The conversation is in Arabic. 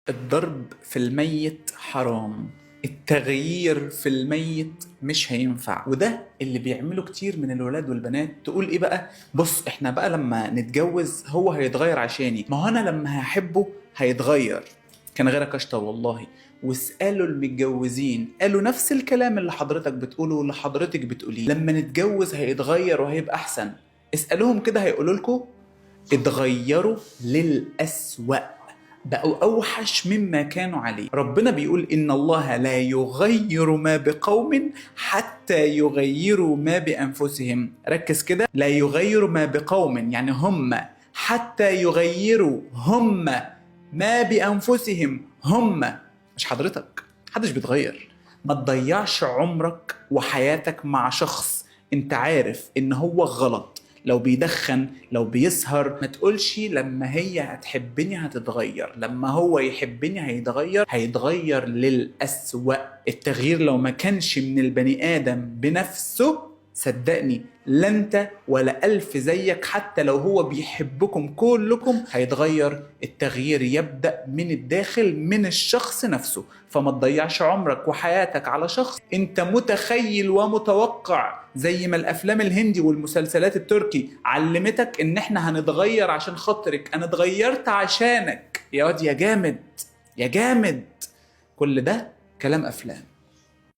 الضرب في الميت حرام. التغيير في الميت مش هينفع، وده اللي بيعمله كتير من الولاد والبنات. تقول ايه بقى؟ بص، احنا بقى لما نتجوز هو هيتغير عشاني، ما هو انا لما هحبه هيتغير. كان غيرك اشطر والله. واسألوا المتجوزين قالوا نفس الكلام اللي حضرتك بتقوله واللي حضرتك بتقوليه، لما نتجوز هيتغير وهيبقى احسن. اسألوهم كده هيقولوا لكم اتغيروا للأسوأ، بقوا أوحش مما كانوا عليه. ربنا بيقول إن الله لا يغير ما بقوم حتى يغيروا ما بأنفسهم. ركز كده، لا يغير ما بقوم يعني هم، حتى يغيروا هم ما بأنفسهم هم، مش حضرتك. محدش بيتغير. ما تضيعش عمرك وحياتك مع شخص انت عارف ان هو غلط. لو بيدخن، لو بيسهر، ما تقولش لما هي هتحبني هتتغير، لما هو يحبني هيتغير للأسوأ. التغيير لو ما كانش من البني آدم بنفسه، صدقني لا انت ولا ألف زيك، حتى لو هو بيحبكم كلكم هيتغير. التغيير يبدأ من الداخل، من الشخص نفسه. فما تضيعش عمرك وحياتك على شخص انت متخيل ومتوقع، زي ما الافلام الهندي والمسلسلات التركي علمتك ان احنا هنتغير عشان خاطرك. انا اتغيرت عشانك يا واد يا جامد يا جامد. كل ده كلام افلام.